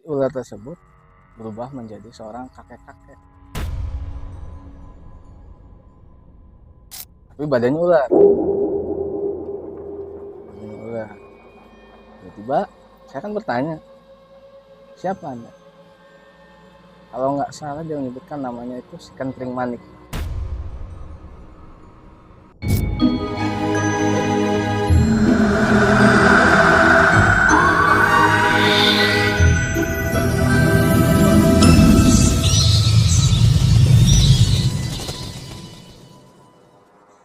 Ular tersebut berubah menjadi seorang kakek-kakek, tapi badannya ular. Badannya ular. Tiba-tiba saya kan bertanya, siapa Anda? Kalau nggak salah dia menyebutkan namanya itu si Kentring Manik.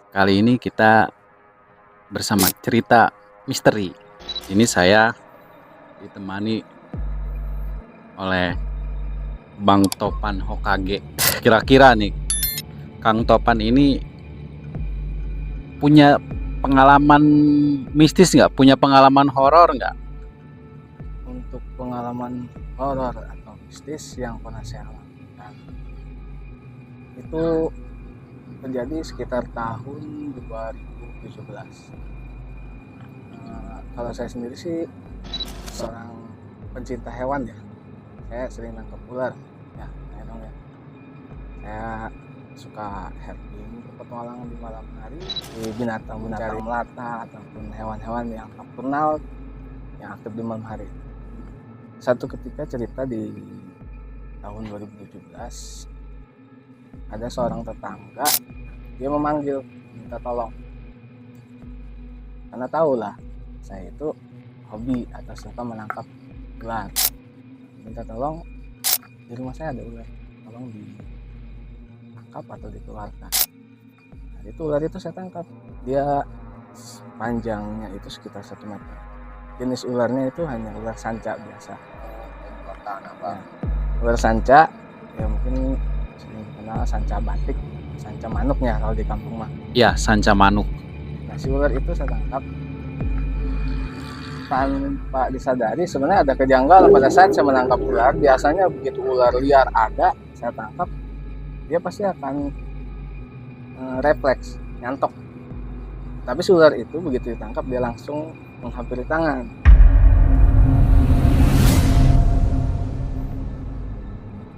Kali ini kita bersama cerita misteri. Ini saya ditemani oleh Bang Topan Hokage. Kira-kira nih, Kang Topan ini punya pengalaman mistis nggak? Punya pengalaman horor nggak? Untuk pengalaman horor atau mistis yang pernah saya lakukan itu terjadi sekitar tahun 2017. Kalau saya sendiri sih seorang pencinta hewan ya, saya sering nangkep ular ya, saya suka herking, petualangan di malam hari di binatang-binatang melata ataupun hewan-hewan yang nocturnal yang aktif di malam hari. Satu ketika cerita di tahun 2017, ada seorang tetangga, dia memanggil minta tolong, karena tahulah saya itu hobi atau suka menangkap ular. Minta tolong, di rumah saya ada ular, tolong ditangkap atau dikeluarkan. Nah, itu ular itu saya tangkap, dia panjangnya itu sekitar 1 meter. Jenis ularnya itu hanya ular sanca biasa. Nah, ular sanca ya mungkin sering dikenal sanca batik, sanca manuknya kalau di kampung mah. Ya, sanca manuk. Nah, si ular itu saya tangkap tanpa disadari. Sebenarnya ada kejanggalan pada saat saya menangkap ular. Biasanya begitu ular liar ada, saya tangkap, dia pasti akan refleks, nyantok. Tapi si ular itu begitu ditangkap dia langsung menghampiri tangan.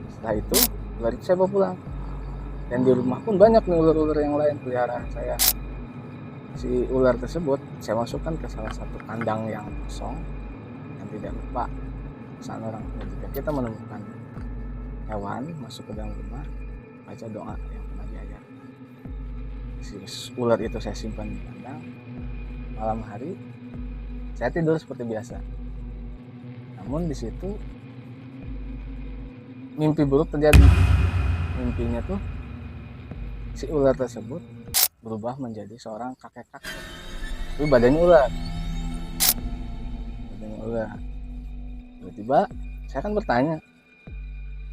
Setelah itu ular itu saya bawa pulang. Dan di rumah pun banyak nih ular-ular yang lain peliharaan saya. Si ular tersebut saya masukkan ke salah satu kandang yang kosong. Dan tidak lupa pesan orang tua, jika kita menemukan hewan masuk ke dalam rumah, baca doa yang pernah diajarkan. Si ular itu saya simpan di kandang. Malam hari saya tidur seperti biasa. Namun di situ mimpi buruk terjadi. Mimpinya tuh si ular tersebut berubah menjadi seorang kakek-kakek, tapi badannya ular. Tiba-tiba saya kan bertanya,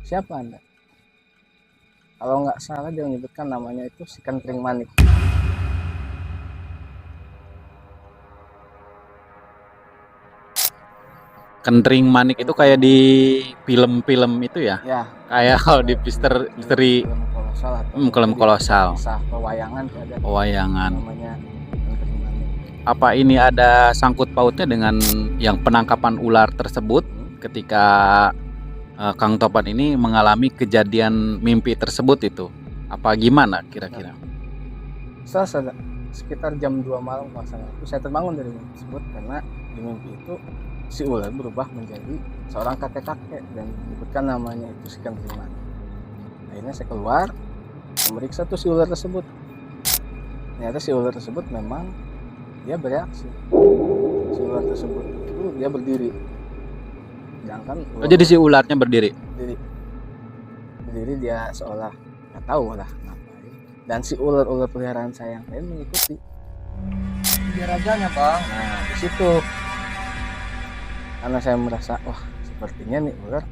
siapa Anda? Kalau nggak salah dia menyebutkan namanya itu si Kentring Manik. Kentring manik itu kayak di film-film itu ya? Ya, Kayak kalau di misteri film kolosal atau film kolosal. kisah pewayangan ada Pewayangan. namanya Kentring Manik. Apa ini ada sangkut pautnya dengan yang penangkapan ular tersebut ketika Kang Topan ini mengalami kejadian mimpi tersebut itu? Apa gimana kira-kira? Setelah sekitar jam 2 malam itu saya terbangun dari mimpi tersebut, karena di mimpi itu si ular berubah menjadi seorang kakek-kakek dan menyebutkan namanya itu si Kentring Manik. Akhirnya saya keluar memeriksa tuh si ular tersebut. Ternyata si ular tersebut memang dia bereaksi. Si ular tersebut itu dia berdiri. Sedangkan Jadi si ularnya berdiri. Berdiri dia seolah nggak tahu lah ngapain. Dan si ular-ular peliharaan saya yang lain mengikuti. Dia rajanya, Bang. Nah, di situ karena saya merasa wah sepertinya nih ular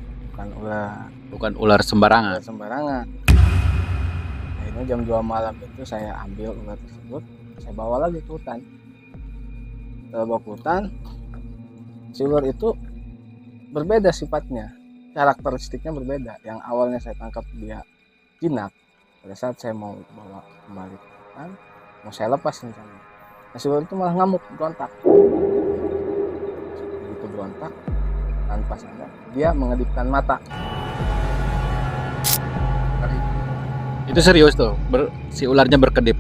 Bukan ular sembarangan. sembarangan. Akhirnya jam 2 malam itu saya ambil ular tersebut, saya bawa lagi ke hutan. Setelah bawa ke hutan, si ular itu berbeda sifatnya, karakteristiknya berbeda. Yang awalnya saya tangkap dia jinak, pada saat saya mau bawa kembali ke hutan, mau saya lepas rencananya, si ular itu malah ngamuk, berontak. Begitu berontak, tanpa sadar dia mengedipkan mata. Itu serius tuh, si ularnya berkedip.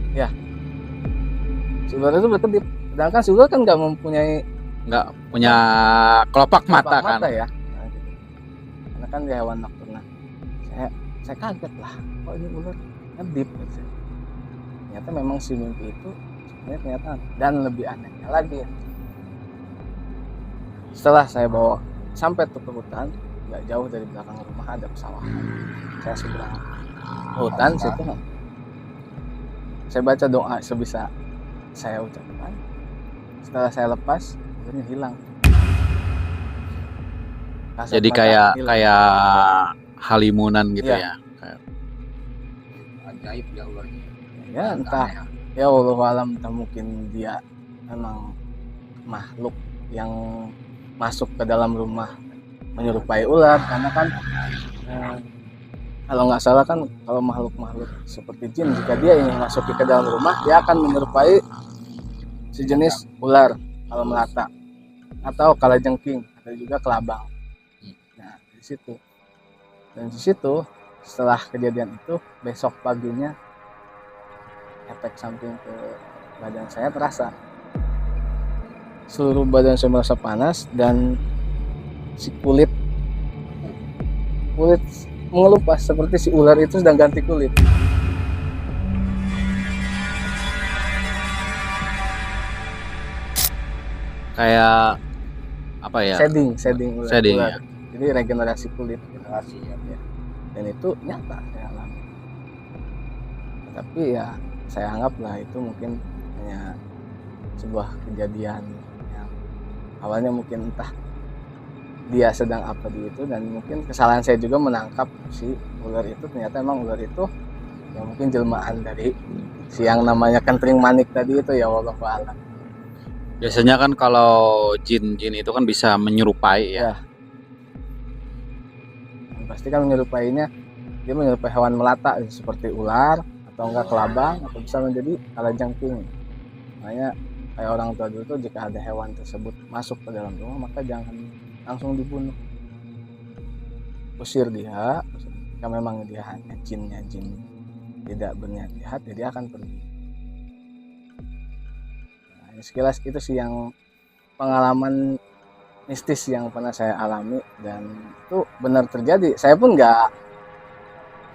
Si ular itu berkedip, sedangkan si ular kan nggak mempunyai Nggak punya kelopak mata kan. ya. Nah, gitu. Karena kan dia hewan nocturnal. Saya kaget lah, kok ini ular ngedip gitu. Ternyata memang si mimpi itu sebenarnya ternyata, dan lebih anehnya lagi, setelah saya bawa sampai ke hutan, nggak jauh dari belakang rumah ada pesawahan. Saya seberang hutan situ, saya baca doa sebisa saya ucapkan. Setelah saya lepas, ularnya hilang. Kasat Jadi mata kayak hilang. kayak halimunan gitu Iya. ya. Kayak Ajaib ya ularnya. Ya entah, ya Allah alam, entah mungkin dia memang makhluk yang masuk ke dalam rumah menyerupai ular, karena kan kalau nggak salah kan kalau makhluk-makhluk seperti jin, jika dia ingin masuk ke dalam rumah dia akan menyerupai sejenis ular kalau melata, atau kalajengking, atau juga kelabang. Nah di situ, dan di situ setelah kejadian itu, besok paginya efek samping ke badan saya terasa. Seluruh badan saya merasa panas, dan si kulit mengelupas seperti si ular itu sedang ganti kulit. kayak apa ya? Shading ular. Shading, ular. ya. Jadi regenerasi kulit, ya. Dan itu nyata saya alami. Tapi ya saya anggaplah itu mungkin hanya sebuah kejadian yang awalnya mungkin entah dia sedang apa di itu, dan mungkin kesalahan saya juga menangkap si ular itu. Ternyata emang ular itu ya mungkin jelmaan dari si yang namanya kentring manik tadi itu, ya wallahu a'lam. Biasanya kan kalau jin-jin itu kan bisa menyerupai ya. Dan pasti kan menyerupainya, dia menyerupai hewan melata seperti ular atau enggak kelabang, atau bisa menjadi kalajengking. Makanya kayak orang tua dulu tuh, jika ada hewan tersebut masuk ke dalam rumah maka jangan langsung dibunuh, usir dia. Jika memang dia hanya jin tidak berniat jahat, ya dia akan pergi. Nah, sekilas itu sih yang pengalaman mistis yang pernah saya alami, dan itu benar terjadi. Saya pun nggak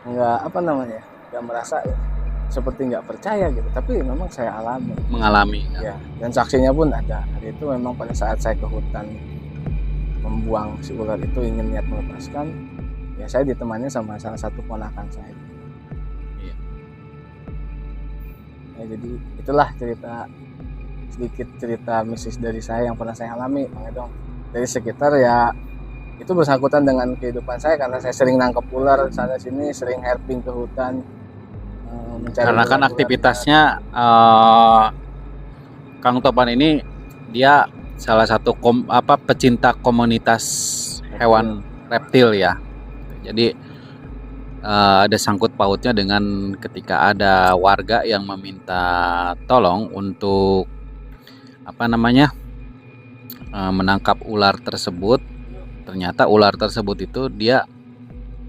nggak merasa seperti nggak percaya gitu, tapi memang saya Mengalami. ya. Dan saksinya pun ada. Hari itu memang pada saat saya ke hutan membuang si ular itu, ingin niat melepaskan, ya saya ditemani sama salah satu ponakan saya. Iya. Ya, jadi itulah sedikit cerita mistis dari saya yang pernah saya alami, Bang Edong. Dari sekitar ya, itu bersangkutan dengan kehidupan saya, karena saya sering nangkep ular sana sini, sering herping ke hutan, mencari Karena kan ular-ular. aktivitasnya Kang Topan ini dia salah satu pecinta komunitas hewan reptil ya. Jadi ada sangkut pautnya dengan ketika ada warga yang meminta tolong untuk menangkap ular tersebut. Ternyata ular tersebut itu dia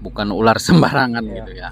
bukan ular sembarangan Iya. gitu ya.